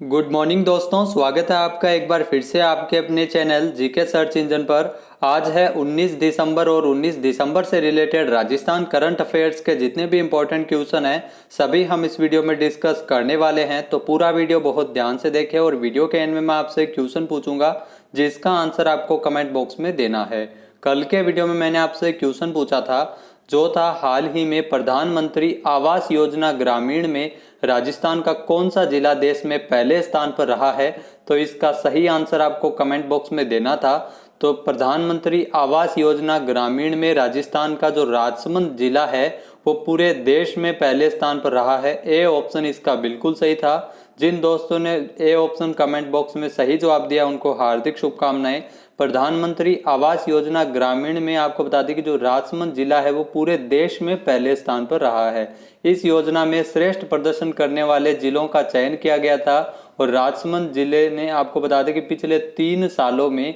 Good morning दोस्तों, स्वागत है आपका एक बार फिर से आपके अपने चैनल जीके सर्च इंजन पर। आज है 19 दिसंबर और 19 दिसंबर से रिलेटेड राजस्थान करंट अफेयर्स के जितने भी इम्पोर्टेंट क्वेश्चन हैं सभी हम इस वीडियो में डिस्कस करने वाले हैं। तो पूरा वीडियो बहुत ध्यान से देखें और वीडियो के एंड में मैं आपसे क्वेश्चन पूछूंगा जिसका आंसर आपको कमेंट बॉक्स में देना है। कल के वीडियो में मैंने आपसे क्वेश्चन पूछा था जो था हाल ही में प्रधानमंत्री आवास योजना ग्रामीण में राजस्थान का कौन सा जिला देश में पहले स्थान पर रहा है। तो इसका सही आंसर आपको कमेंट बॉक्स में देना था। तो प्रधानमंत्री आवास योजना ग्रामीण में राजस्थान का जो राजसमंद जिला है वो पूरे देश में पहले स्थान पर रहा है। ए ऑप्शन इसका बिल्कुल सही था। जिन दोस्तों ने ए ऑप्शन कमेंट बॉक्स में सही जवाब दिया उनको हार्दिक शुभकामनाएं। प्रधानमंत्री आवास योजना ग्रामीण में आपको बता दें कि जो राजसमंद जिला है वो पूरे देश में पहले स्थान पर रहा है। इस योजना में श्रेष्ठ प्रदर्शन करने वाले जिलों का चयन किया गया था और राजसमंद जिले ने आपको बता दें कि पिछले 3 सालों में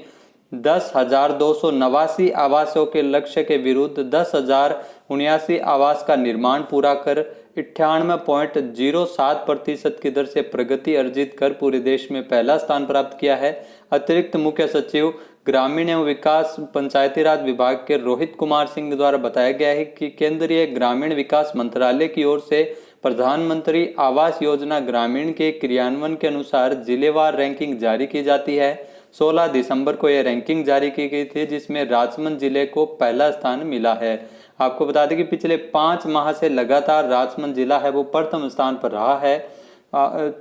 10,289 आवासों के लक्ष्य के विरुद्ध 10,079 आवास का निर्माण पूरा कर 98.07% की दर से प्रगति अर्जित कर पूरे देश में पहला स्थान प्राप्त किया है। अतिरिक्त मुख्य सचिव ग्रामीण एवं विकास पंचायती राज विभाग के रोहित कुमार सिंह द्वारा बताया गया है कि केंद्रीय ग्रामीण विकास मंत्रालय की ओर से प्रधानमंत्री आवास योजना ग्रामीण के क्रियान्वयन के अनुसार जिलेवार रैंकिंग जारी की जाती है। 16 दिसंबर को यह रैंकिंग जारी की गई थी जिसमें राजसमंद जिले को पहला स्थान मिला है। आपको बता दें कि पिछले 5 माह से लगातार राजसमंद जिला है वो प्रथम स्थान पर रहा है।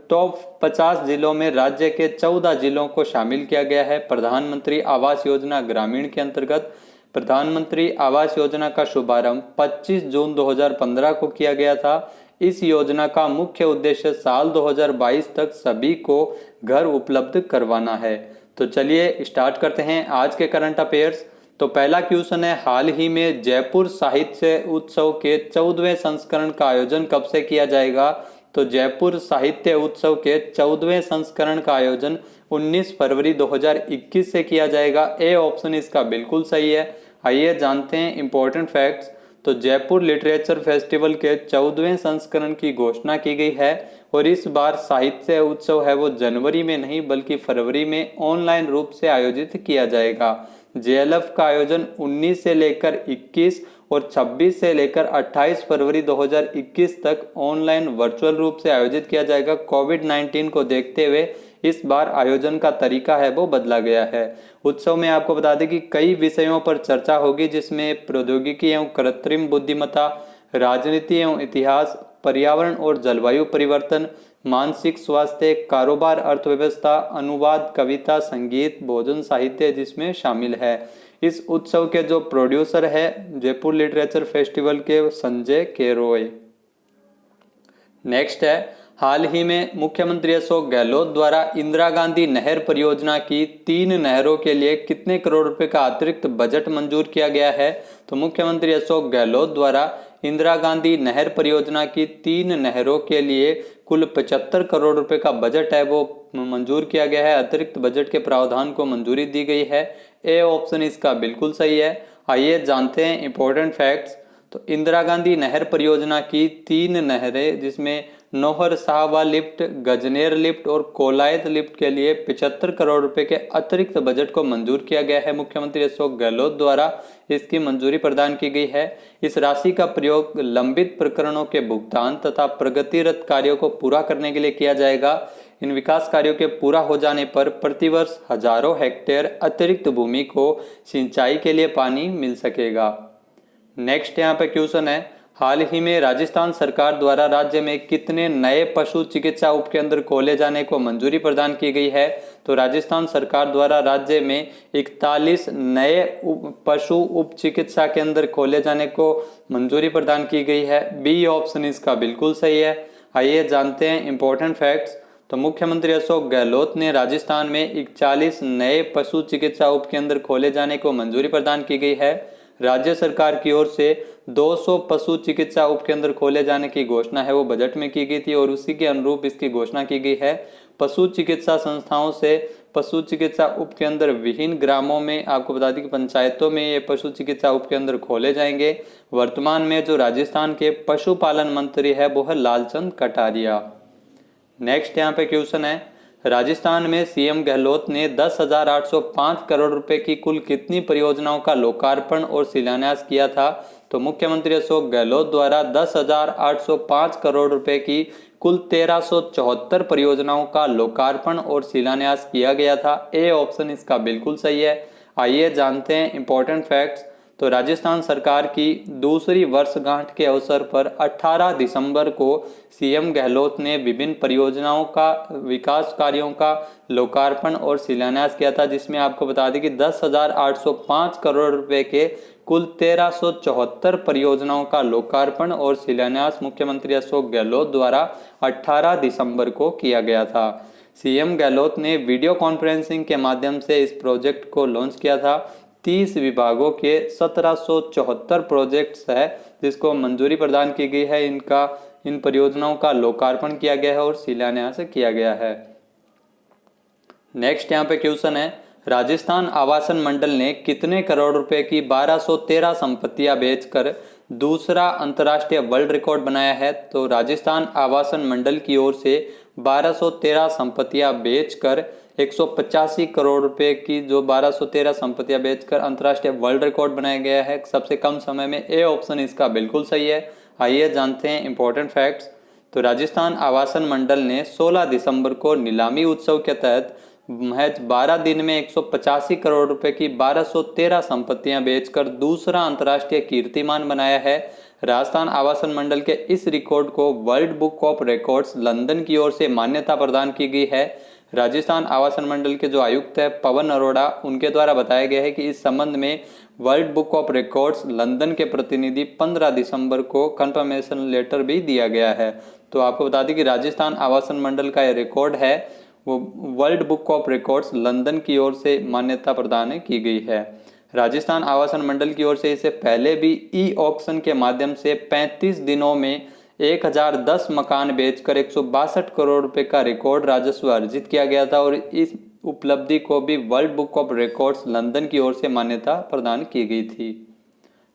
टॉप 50 जिलों में राज्य के 14 जिलों को शामिल किया गया है। प्रधानमंत्री आवास योजना ग्रामीण के अंतर्गत प्रधानमंत्री आवास योजना का शुभारंभ 25 जून 2015 को किया गया था। इस योजना का मुख्य उद्देश्य साल 2022 तक सभी को घर उपलब्ध करवाना है। तो चलिए स्टार्ट करते हैं आज के करंट अफेयर्स। तो पहला क्वेश्चन है, हाल ही में जयपुर साहित्य उत्सव के 14वें संस्करण का आयोजन कब से किया जाएगा। तो जयपुर साहित्य उत्सव के 14वें संस्करण का आयोजन 19 फरवरी 2021 से किया जाएगा। ए ऑप्शन इसका बिल्कुल सही है। आइए जानते हैं इंपॉर्टेंट फैक्ट्स। तो जयपुर लिटरेचर फेस्टिवल के 14वें संस्करण की घोषणा की गई है और इस बार साहित्य उत्सव है वो जनवरी में नहीं बल्कि फरवरी में ऑनलाइन रूप से आयोजित किया जाएगा। जेएलएफ का आयोजन 19 से लेकर 21 और 26 से लेकर 28 फरवरी 2021 तक ऑनलाइन वर्चुअल रूप से आयोजित किया जाएगा। कोविड-19 को देखते हुए इस बार आयोजन का तरीका है वो बदला गया है। उत्सव में आपको बता दें कि कई विषयों पर चर्चा होगी जिसमें प्रौद्योगिकी एवं कृत्रिम बुद्धिमत्ता, राजनीति एवं इतिहास, पर्यावरण और जलवायु परिवर्तन, मानसिक स्वास्थ्य, कारोबार, अर्थव्यवस्था, अनुवाद, कविता, संगीत, भोजन, साहित्य जिसमें शामिल है। इस उत्सव के जो प्रोड्यूसर है जयपुर लिटरेचर फेस्टिवल के संजय केरोय। नेक्स्ट है, हाल ही में मुख्यमंत्री अशोक गहलोत द्वारा इंदिरा गांधी नहर परियोजना की 3 नहरों के लिए कितने करोड़ रुपए का अतिरिक्त बजट मंजूर किया गया है। तो मुख्यमंत्री अशोक गहलोत द्वारा इंदिरा गांधी नहर परियोजना की 3 नहरों के लिए कुल 75 करोड़ रुपए का बजट है वो मंजूर किया गया है। अतिरिक्त बजट के प्रावधान को मंजूरी दी गई है। ए ऑप्शन इसका बिल्कुल सही है। आइए जानते हैं इंपॉर्टेंट फैक्ट्स। तो इंदिरा गांधी नहर परियोजना की 3 नहरें जिसमें नौहर साहबा लिफ्ट, गजनेर लिफ्ट और कोलायत लिफ्ट के लिए 75 करोड़ रुपए के अतिरिक्त बजट को मंजूर किया गया है। मुख्यमंत्री अशोक गहलोत द्वारा इसकी मंजूरी प्रदान की गई है। इस राशि का प्रयोग लंबित प्रकरणों के भुगतान तथा प्रगतिरत कार्यों को पूरा करने के लिए किया जाएगा। इन विकास कार्यों के पूरा हो जाने पर प्रतिवर्ष हजारों हेक्टेयर अतिरिक्त भूमि को सिंचाई के लिए पानी मिल सकेगा। नेक्स्ट यहाँ पे क्वेश्चन है, हाल ही में राजस्थान सरकार द्वारा राज्य में कितने नए पशु चिकित्सा उपकेंद्र खोले जाने को मंजूरी प्रदान की गई है। तो राजस्थान सरकार द्वारा राज्य में 41 नए पशु उप चिकित्सा केंद्र खोले जाने को मंजूरी प्रदान की गई है। बी ऑप्शन इसका बिल्कुल सही है। आइए जानते हैं इंपॉर्टेंट फैक्ट्स। तो मुख्यमंत्री अशोक गहलोत ने राजस्थान में 41 नए पशु चिकित्सा उपकेंद्र खोले जाने को मंजूरी प्रदान की गई है। राज्य सरकार की ओर से 200 पशु चिकित्सा उपकेंद्र खोले जाने की घोषणा है वो बजट में की गई थी और उसी के अनुरूप इसकी घोषणा की गई है। पशु चिकित्सा संस्थाओं से पशु चिकित्सा उपकेंद्र विभिन्न ग्रामों में आपको बता दें कि पंचायतों में ये पशु चिकित्सा उपकेंद्र खोले जाएंगे। वर्तमान में जो राजस्थान के पशुपालन मंत्री है वो है लालचंद कटारिया। नेक्स्ट यहाँ पे क्वेश्चन है, राजस्थान में सीएम गहलोत ने 10,805 करोड़ रुपए की कुल कितनी परियोजनाओं का लोकार्पण और शिलान्यास किया था? तो मुख्यमंत्री अशोक गहलोत द्वारा 10,805 करोड़ रुपए की कुल 1374 परियोजनाओं का लोकार्पण और शिलान्यास किया गया था। ए ऑप्शन इसका बिल्कुल सही है। आइए जानते हैं इंपॉर्टेंट फैक्ट्स। तो राजस्थान सरकार की दूसरी वर्षगांठ के अवसर पर 18 दिसंबर को सीएम गहलोत ने विभिन्न परियोजनाओं का विकास कार्यों का लोकार्पण और शिलान्यास किया था, जिसमें आपको बता दें कि 10,805 करोड़ रुपए के कुल 1374 परियोजनाओं का लोकार्पण और शिलान्यास मुख्यमंत्री अशोक गहलोत द्वारा 18 दिसंबर को किया गया था। सीएम गहलोत ने वीडियो कॉन्फ्रेंसिंग के माध्यम से इस प्रोजेक्ट को लॉन्च किया था। 30 विभागों के 1774 प्रोजेक्ट्स है जिसको मंजूरी प्रदान की गई है। इन परियोजनाओं का लोकार्पण किया गया है और शिलान्यास किया गया है। नेक्स्ट यहाँ पे क्वेश्चन है, राजस्थान आवासन मंडल ने कितने करोड़ रुपए की 1213 संपत्तियां बेचकर दूसरा अंतर्राष्ट्रीय वर्ल्ड रिकॉर्ड बनाया है? तो राजस्थान आवासन मंडल की ओर से 1213 संपत्तियां बेचकर 185 करोड़ रुपए की जो 1213 संपत्तियां बेचकर अंतर्राष्ट्रीय वर्ल्ड रिकॉर्ड बनाया गया है सबसे कम समय में। ए ऑप्शन इसका बिल्कुल सही है। आइए जानते हैं इंपॉर्टेंट फैक्ट्स। तो राजस्थान आवासन मंडल ने 16 दिसंबर को नीलामी उत्सव के तहत महज 12 दिन में 185 करोड़ रुपए की 1213 संपत्तियां बेचकर दूसरा अंतर्राष्ट्रीय कीर्तिमान बनाया है। राजस्थान आवासन मंडल के इस रिकॉर्ड को world book of records London की ओर से मान्यता प्रदान की गई है। राजस्थान आवासन मंडल के जो आयुक्त है पवन अरोड़ा, उनके द्वारा बताया गया है कि इस संबंध में world book of records London के प्रतिनिधि 15 दिसंबर को कंफर्मेशन लेटर भी दिया गया है। तो आपको बता दें कि राजस्थान आवासन मंडल का ये रिकॉर्ड है वो world book of records London की ओर से मान्यता प्रदान की गई है। राजस्थान आवासन मंडल की ओर से इससे पहले भी ई ऑक्शन के माध्यम से 35 दिनों में 1010 मकान बेचकर 162 करोड़ रुपए का रिकॉर्ड राजस्व अर्जित किया गया था और इस उपलब्धि को भी world book of records London की ओर से मान्यता प्रदान की गई थी।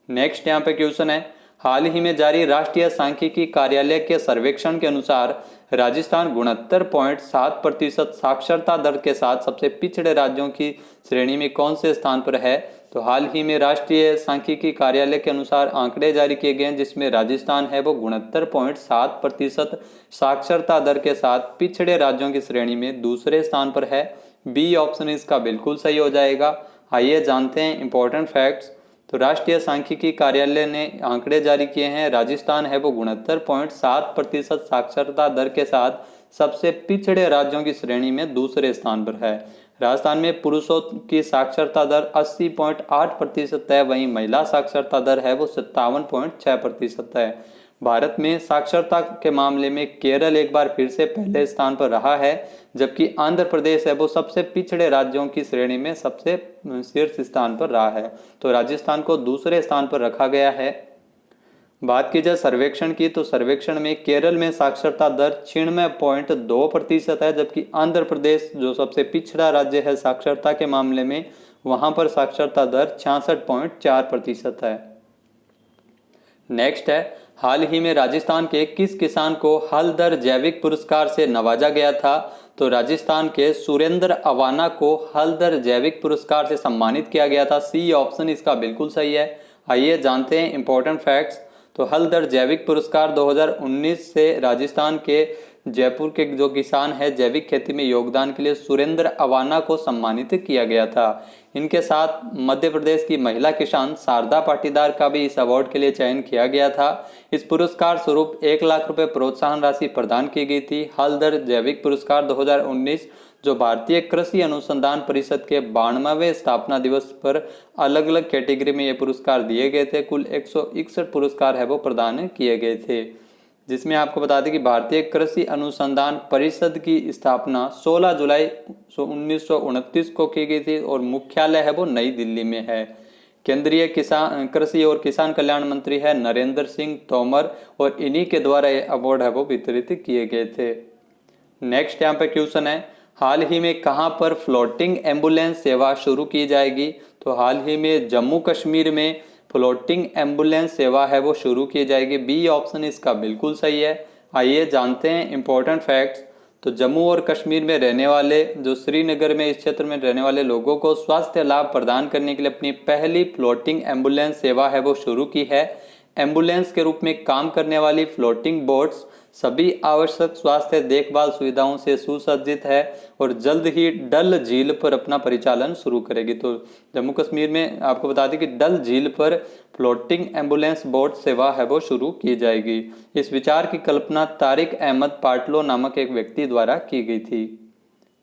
नेक्स्ट यहाँ पे क्वेश्चन है, हाल ही में जारी राष्ट्रीय सांख्यिकी कार्यालय के सर्वेक्षण के अनुसार राजस्थान 69.7% साक्षरता दर के साथ सबसे पिछड़े राज्यों की श्रेणी में कौन से स्थान पर है? तो हाल ही में राष्ट्रीय सांख्यिकी कार्यालय के अनुसार आंकड़े जारी किए गए हैं जिसमें राजस्थान है वो 69.7% साक्षरता दर के साथ पिछड़े राज्यों की श्रेणी में दूसरे स्थान पर है। बी ऑप्शन इसका बिल्कुल सही हो जाएगा। आइए जानते हैं इंपॉर्टेंट फैक्ट्स। तो राष्ट्रीय सांख्यिकी कार्यालय ने आंकड़े जारी किए हैं। राजस्थान है वो 69.7% साक्षरता दर के साथ सबसे पिछड़े राज्यों की श्रेणी में दूसरे स्थान पर है। राजस्थान में पुरुषों की साक्षरता दर 80.8% है, वहीं महिला साक्षरता दर है वो 57.6% है। भारत में साक्षरता के मामले में केरल एक बार फिर से पहले स्थान पर रहा है, जबकि आंध्र प्रदेश है वो सबसे पिछड़े राज्यों की श्रेणी में सबसे शीर्ष स्थान पर रहा है। तो राजस्थान को दूसरे स्थान पर रखा गया है। बात की जाए सर्वेक्षण की, तो सर्वेक्षण में केरल में साक्षरता दर 96.2% है, जबकि आंध्र प्रदेश जो सबसे पिछड़ा राज्य है साक्षरता के मामले में, वहां पर साक्षरता दर 66.4% है। नेक्स्ट है, हाल ही में राजस्थान के किस किसान को हलदर जैविक पुरस्कार से नवाजा गया था? तो राजस्थान के सुरेंद्र अवाना को हलदर जैविक पुरस्कार से सम्मानित किया गया था। सी ऑप्शन इसका बिल्कुल सही है। आइए जानते हैं इंपॉर्टेंट फैक्ट्स। तो हलदर जैविक पुरस्कार 2019 से राजस्थान के जयपुर के जो किसान है जैविक खेती में योगदान के लिए सुरेंद्र अवाना को सम्मानित किया गया था। इनके साथ मध्य प्रदेश की महिला किसान शारदा पाटीदार का भी इस अवार्ड के लिए चयन किया गया था। इस पुरस्कार स्वरूप 1 लाख रुपए प्रोत्साहन राशि प्रदान की गई थी। हलदर जैविक पुरस्कार 2019 जो भारतीय कृषि अनुसंधान परिषद के 92वें स्थापना दिवस पर अलग अलग कैटेगरी में ये पुरस्कार दिए गए थे। कुल 161 पुरस्कार है वो प्रदान किए गए थे, जिसमें आपको बता दें कि भारतीय कृषि अनुसंधान परिषद की स्थापना 16 जुलाई 1929 को की गई थी और मुख्यालय है वो नई दिल्ली में है। केंद्रीय कृषि और किसान कल्याण मंत्री है नरेंद्र सिंह तोमर और इन्हीं के द्वारा ये अवार्ड है वो वितरित किए गए थे। नेक्स्ट यहाँ पे क्वेश्चन है, हाल ही में कहां पर फ्लोटिंग एम्बुलेंस सेवा शुरू की जाएगी? तो हाल ही में जम्मू कश्मीर में फ्लोटिंग एम्बुलेंस सेवा है वो शुरू की जाएगी। बी ऑप्शन इसका बिल्कुल सही है। आइए जानते हैं इंपॉर्टेंट फैक्ट्स। तो जम्मू और कश्मीर में रहने वाले जो श्रीनगर में इस क्षेत्र में रहने वाले लोगों को स्वास्थ्य लाभ प्रदान करने के लिए अपनी पहली फ्लोटिंग एम्बुलेंस सेवा है वो शुरू की है। एम्बुलेंस के रूप में काम करने वाली फ्लोटिंग बोट्स सभी आवश्यक स्वास्थ्य देखभाल सुविधाओं से सुसज्जित है और जल्द ही डल झील पर अपना परिचालन शुरू करेगी। तो जम्मू कश्मीर में आपको बता दें कि डल झील पर फ्लोटिंग एम्बुलेंस बोट सेवा है वो शुरू की जाएगी। इस विचार की कल्पना तारिक अहमद पाटलो नामक एक व्यक्ति द्वारा की गई थी।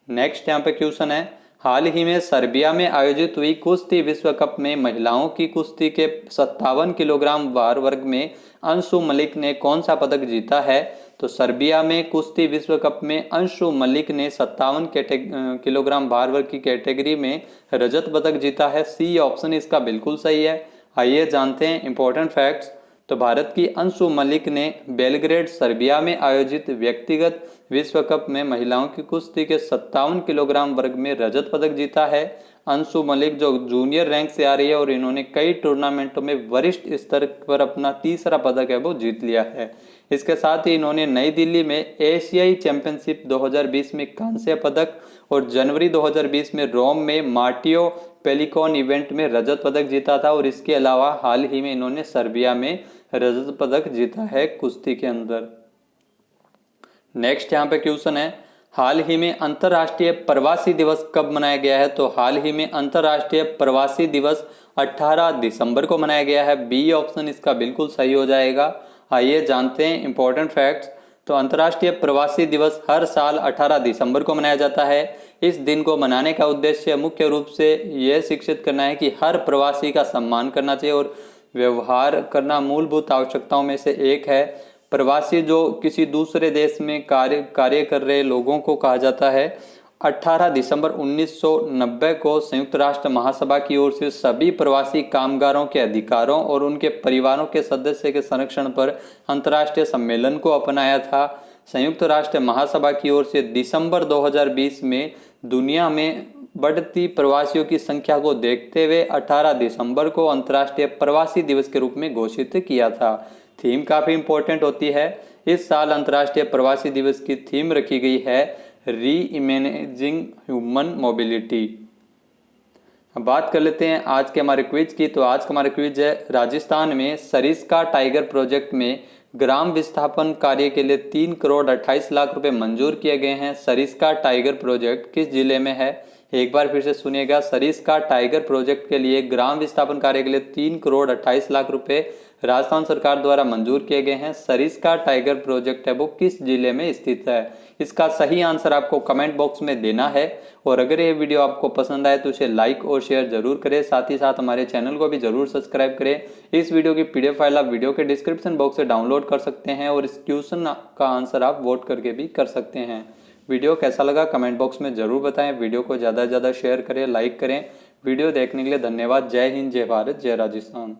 नेक्स्ट यहाँ पे क्वेश्चन है, हाल ही में सर्बिया में आयोजित हुई कुश्ती विश्व कप में महिलाओं की कुश्ती के 57 किलोग्राम भार वर्ग में अंशु मलिक ने कौन सा पदक जीता है? तो सर्बिया में कुश्ती विश्व कप में अंशु मलिक ने 57 किलोग्राम भार वर्ग की कैटेगरी में रजत पदक जीता है। सी ऑप्शन इसका बिल्कुल सही है। आइए जानते हैं इंपॉर्टेंट फैक्ट्स। तो भारत की अंशु मलिक ने बेलग्रेड सर्बिया में आयोजित व्यक्तिगत विश्व कप में महिलाओं की कुश्ती के 57 किलोग्राम वर्ग में रजत पदक जीता है। अंशु मलिक जो जूनियर रैंक से आ रही है और इन्होंने कई टूर्नामेंटों में वरिष्ठ स्तर पर अपना तीसरा पदक है वो जीत लिया है। इसके साथ ही इन्होंने नई दिल्ली में एशियाई चैंपियनशिप 2020 में कांस्य पदक और जनवरी 2020 में रोम में मार्टियो पेलिकॉन इवेंट में रजत पदक जीता था। और इसके अलावा हाल ही में इन्होंने सर्बिया में रजत पदक जीता है कुश्ती के अंदर। नेक्स्ट यहाँ पे क्वेश्चन है, हाल ही में अंतर्राष्ट्रीय प्रवासी दिवस कब मनाया गया है? तो हाल ही में अंतर्राष्ट्रीय प्रवासी दिवस 18 दिसंबर को मनाया गया है। बी ऑप्शन इसका बिल्कुल सही हो जाएगा। आइए जानते हैं इंपॉर्टेंट फैक्ट्स। तो अंतर्राष्ट्रीय प्रवासी दिवस हर साल 18 दिसंबर को मनाया जाता है। इस दिन को मनाने का उद्देश्य मुख्य रूप से यह शिक्षित करना है कि हर प्रवासी का सम्मान करना चाहिए और व्यवहार करना मूलभूत आवश्यकताओं में से एक है। प्रवासी जो किसी दूसरे देश में कार्य कर रहे लोगों को कहा जाता है। 18 दिसंबर 1990 को संयुक्त राष्ट्र महासभा की ओर से सभी प्रवासी कामगारों के अधिकारों और उनके परिवारों के सदस्य के संरक्षण पर अंतर्राष्ट्रीय सम्मेलन को अपनाया था। संयुक्त राष्ट्र महासभा की ओर से दिसंबर 2020 में दुनिया में बढ़ती प्रवासियों की संख्या को देखते हुए 18 दिसंबर को अंतर्राष्ट्रीय प्रवासी दिवस के रूप में घोषित किया था। थीम काफ़ी इंपॉर्टेंट होती है। इस साल अंतर्राष्ट्रीय प्रवासी दिवस की थीम रखी गई है री इमेजिंग ह्यूमन मोबिलिटी। अब बात कर लेते हैं आज के हमारे क्विज की। तो आज का हमारा क्विज है, राजस्थान में सरिस्का टाइगर प्रोजेक्ट में ग्राम विस्थापन कार्य के लिए 3 करोड़ 28 लाख रुपए मंजूर किए गए हैं। सरिस्का टाइगर प्रोजेक्ट किस जिले में है? एक बार फिर से सुनिएगा, सरिस्का टाइगर प्रोजेक्ट के लिए ग्राम विस्थापन कार्य के लिए 3 करोड़ 28 लाख रुपए राजस्थान सरकार द्वारा मंजूर किए गए हैं। सरिस्का टाइगर प्रोजेक्ट है वो किस जिले में स्थित है? इसका सही आंसर आपको कमेंट बॉक्स में देना है। और अगर ये वीडियो आपको पसंद आए तो इसे लाइक और शेयर जरूर करें। साथ ही साथ हमारे चैनल को भी जरूर सब्सक्राइब करें। इस वीडियो की PDF फाइल आप वीडियो के डिस्क्रिप्शन बॉक्स से डाउनलोड कर सकते हैं और इस क्वेश्चन का आंसर आप वोट करके भी कर सकते हैं। वीडियो कैसा लगा कमेंट बॉक्स में जरूर बताएं। वीडियो को ज़्यादा से ज़्यादा शेयर करें, लाइक करें। वीडियो देखने के लिए धन्यवाद। जय हिंद, जय भारत, जय राजस्थान।